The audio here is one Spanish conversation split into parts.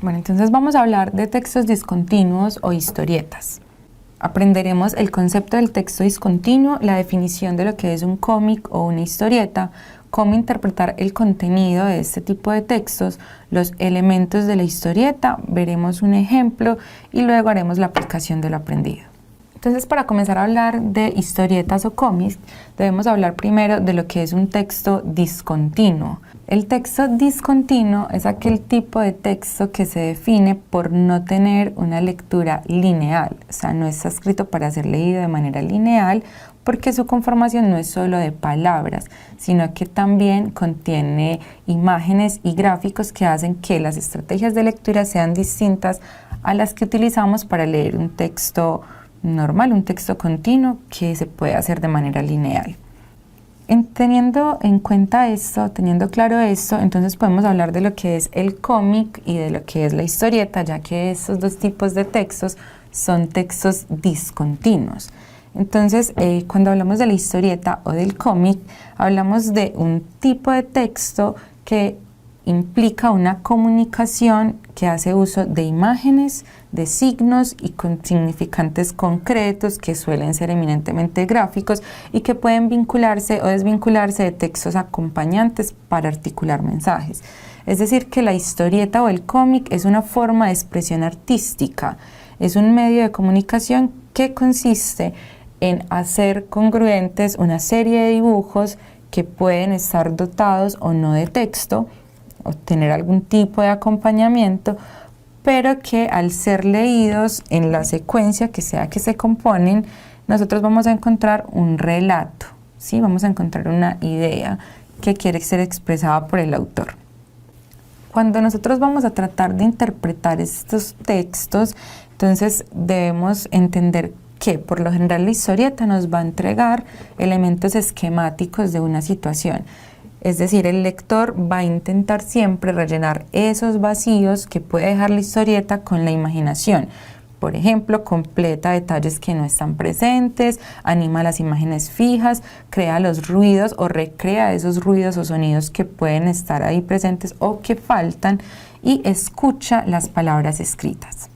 Bueno, entonces vamos a hablar de textos discontinuos o historietas. Aprenderemos el concepto del texto discontinuo, la definición de lo que es un cómic o una historieta, cómo interpretar el contenido de este tipo de textos, los elementos de la historieta, veremos un ejemplo y luego haremos la aplicación de lo aprendido. Entonces, para comenzar a hablar de historietas o cómics, debemos hablar primero de lo que es un texto discontinuo. El texto discontinuo es aquel tipo de texto que se define por no tener una lectura lineal, o sea, no está escrito para ser leído de manera lineal porque su conformación no es solo de palabras, sino que también contiene imágenes y gráficos que hacen que las estrategias de lectura sean distintas a las que utilizamos para leer un texto normal, un texto continuo que se puede hacer de manera lineal. Teniendo en cuenta esto, teniendo claro esto, entonces podemos hablar de lo que es el cómic y de lo que es la historieta, ya que estos dos tipos de textos son textos discontinuos. Entonces, cuando hablamos de la historieta o del cómic, hablamos de un tipo de texto que implica una comunicación que hace uso de imágenes, de signos y con significantes concretos que suelen ser eminentemente gráficos y que pueden vincularse o desvincularse de textos acompañantes para articular mensajes. Es decir, que la historieta o el cómic es una forma de expresión artística, es un medio de comunicación que consiste en hacer congruentes una serie de dibujos que pueden estar dotados o no de texto, o tener algún tipo de acompañamiento, pero que al ser leídos en la secuencia que sea que se componen, nosotros vamos a encontrar un relato, ¿sí? Vamos a encontrar una idea que quiere ser expresada por el autor. Cuando nosotros vamos a tratar de interpretar estos textos, entonces debemos entender que por lo general la historieta nos va a entregar elementos esquemáticos de una situación. Es decir, el lector va a intentar siempre rellenar esos vacíos que puede dejar la historieta con la imaginación. Por ejemplo, completa detalles que no están presentes, anima las imágenes fijas, crea los ruidos o recrea esos ruidos o sonidos que pueden estar ahí presentes o que faltan y escucha las palabras escritas.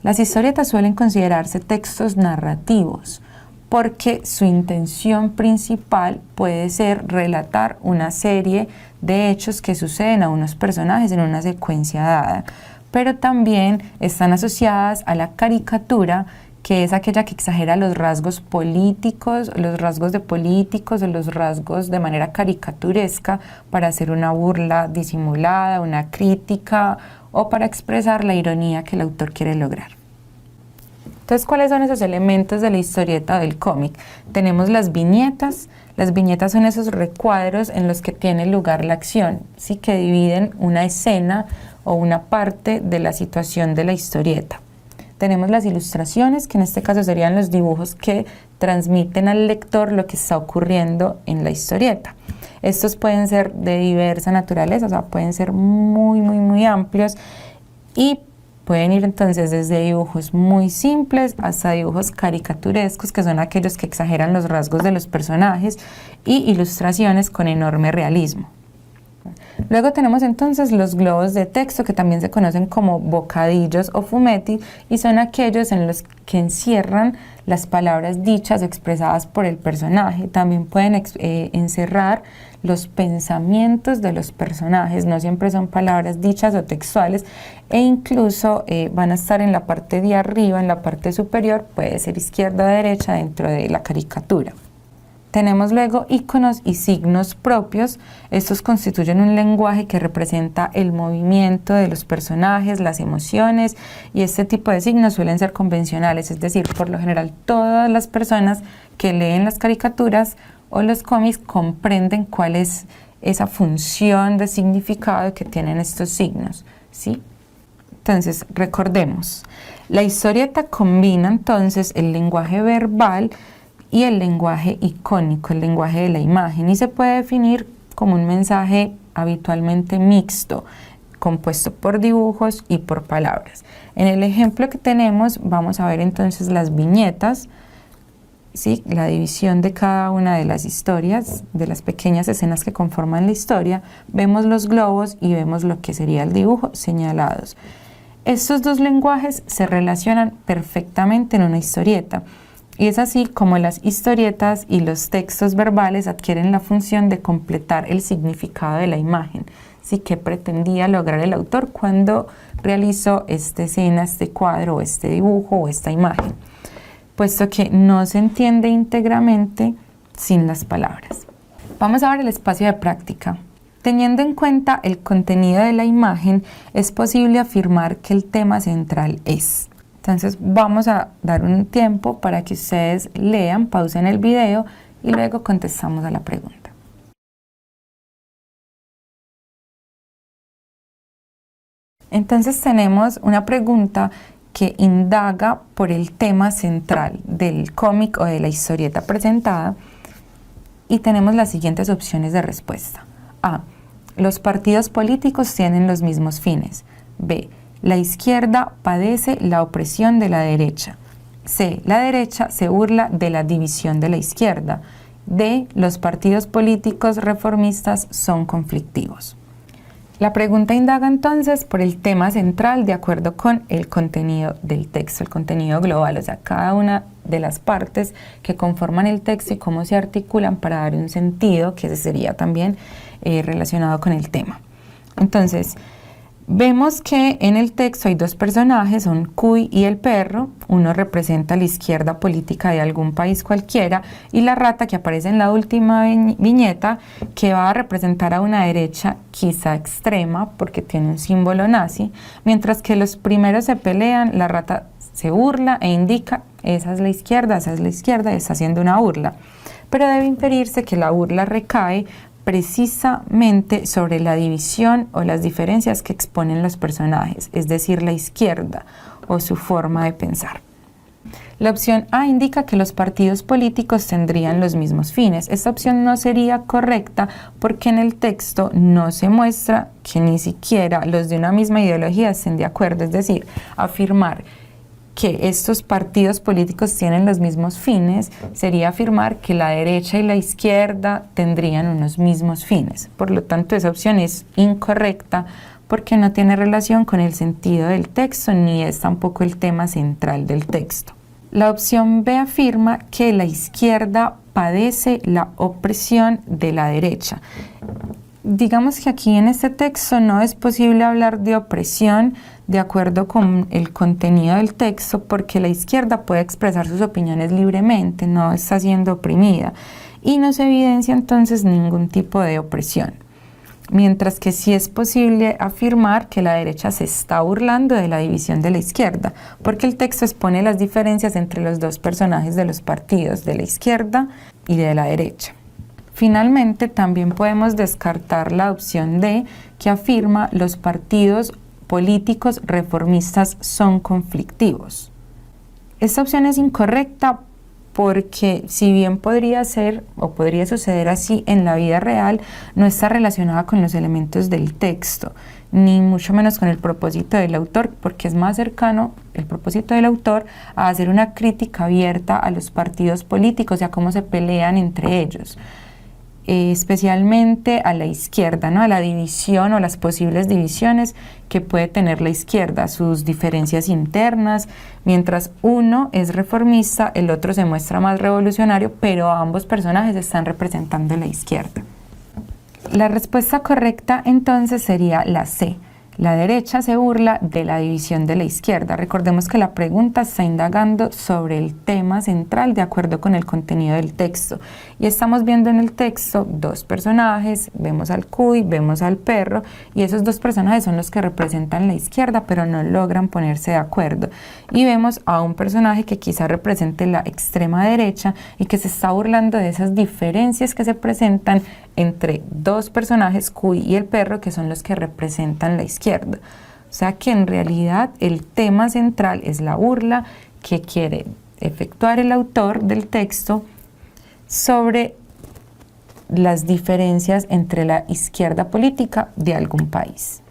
Las historietas suelen considerarse textos narrativos, porque su intención principal puede ser relatar una serie de hechos que suceden a unos personajes en una secuencia dada, pero también están asociadas a la caricatura, que es aquella que exagera los rasgos políticos, los rasgos de políticos o los rasgos de manera caricaturesca para hacer una burla disimulada, una crítica o para expresar la ironía que el autor quiere lograr. Entonces, ¿cuáles son esos elementos de la historieta o del cómic? Tenemos las viñetas. Las viñetas son esos recuadros en los que tiene lugar la acción, ¿sí? Que dividen una escena o una parte de la situación de la historieta. Tenemos las ilustraciones, que en este caso serían los dibujos que transmiten al lector lo que está ocurriendo en la historieta. Estos pueden ser de diversa naturaleza, o sea, pueden ser muy amplios y pueden ir entonces desde dibujos muy simples hasta dibujos caricaturescos, que son aquellos que exageran los rasgos de los personajes, y ilustraciones con enorme realismo. Luego tenemos entonces los globos de texto, que también se conocen como bocadillos o fumetti, y son aquellos en los que encierran las palabras dichas o expresadas por el personaje. También pueden encerrar los pensamientos de los personajes, no siempre son palabras dichas o textuales, e incluso van a estar en la parte de arriba, en la parte superior, puede ser izquierda o derecha dentro de la caricatura. Tenemos luego iconos y signos propios. Estos constituyen un lenguaje que representa el movimiento de los personajes, las emociones, y este tipo de signos suelen ser convencionales, es decir, por lo general todas las personas que leen las caricaturas o los cómics comprenden cuál es esa función de significado que tienen estos signos, ¿sí? Entonces, recordemos, la historieta combina entonces el lenguaje verbal y el lenguaje icónico, el lenguaje de la imagen, y se puede definir como un mensaje habitualmente mixto, compuesto por dibujos y por palabras. En el ejemplo que tenemos vamos a ver entonces las viñetas. ¿sí?, la división de cada una de las historias, de las pequeñas escenas que conforman la historia, vemos los globos y vemos lo que sería el dibujo señalados. Estos dos lenguajes se relacionan perfectamente en una historieta, y es así como las historietas y los textos verbales adquieren la función de completar el significado de la imagen, ¿sí?, que pretendía lograr el autor cuando realizó esta escena, este cuadro, este dibujo o esta imagen, puesto que no se entiende íntegramente sin las palabras. Vamos a ver el espacio de práctica. Teniendo en cuenta el contenido de la imagen, es posible afirmar que el tema central es. Entonces vamos a dar un tiempo para que ustedes lean, pausen el video y luego contestamos a la pregunta. Entonces tenemos una pregunta que indaga por el tema central del cómic o de la historieta presentada y tenemos las siguientes opciones de respuesta. A. Los partidos políticos tienen los mismos fines. B. La izquierda padece la opresión de la derecha. C. La derecha se burla de la división de la izquierda. D. Los partidos políticos reformistas son conflictivos. La pregunta indaga entonces por el tema central de acuerdo con el contenido del texto, el contenido global, o sea, cada una de las partes que conforman el texto y cómo se articulan para dar un sentido, que ese sería también relacionado con el tema. Entonces, vemos que en el texto hay dos personajes, son Cuy y el perro. Uno representa la izquierda política de algún país cualquiera y la rata, que aparece en la última viñeta, que va a representar a una derecha quizá extrema porque tiene un símbolo nazi, mientras que los primeros se pelean, la rata se burla e indica esa es la izquierda, y está haciendo una burla. Pero debe inferirse que la burla recae precisamente sobre la división o las diferencias que exponen los personajes, es decir, la izquierda o su forma de pensar. La opción A indica que los partidos políticos tendrían los mismos fines. Esta opción no sería correcta porque en el texto no se muestra que ni siquiera los de una misma ideología estén de acuerdo, es decir, afirmar que estos partidos políticos tienen los mismos fines sería afirmar que la derecha y la izquierda tendrían unos mismos fines. Por lo tanto, esa opción es incorrecta porque no tiene relación con el sentido del texto ni es tampoco el tema central del texto. La opción B afirma que la izquierda padece la opresión de la derecha. Digamos que aquí en este texto no es posible hablar de opresión de acuerdo con el contenido del texto porque la izquierda puede expresar sus opiniones libremente, no está siendo oprimida y no se evidencia entonces ningún tipo de opresión. Mientras que sí es posible afirmar que la derecha se está burlando de la división de la izquierda, porque el texto expone las diferencias entre los dos personajes de los partidos, de la izquierda y de la derecha. Finalmente, también podemos descartar la opción D, que afirma los partidos políticos reformistas son conflictivos. Esta opción es incorrecta porque si bien podría ser o podría suceder así en la vida real, no está relacionada con los elementos del texto, ni mucho menos con el propósito del autor, porque es más cercano el propósito del autor a hacer una crítica abierta a los partidos políticos y a cómo se pelean entre ellos. Especialmente a la izquierda, ¿no?, a la división o las posibles divisiones que puede tener la izquierda, sus diferencias internas. Mientras uno es reformista, el otro se muestra más revolucionario, pero ambos personajes están representando la izquierda. La respuesta correcta entonces sería la C. La derecha se burla de la división de la izquierda. Recordemos que la pregunta está indagando sobre el tema central de acuerdo con el contenido del texto. Y estamos viendo en el texto dos personajes, vemos al Cuy, vemos al perro, y esos dos personajes son los que representan la izquierda, pero no logran ponerse de acuerdo. Y vemos a un personaje que quizá represente la extrema derecha y que se está burlando de esas diferencias que se presentan entre dos personajes, Cuy y el perro, que son los que representan la izquierda. O sea que en realidad el tema central es la burla que quiere efectuar el autor del texto sobre las diferencias entre la izquierda política de algún país.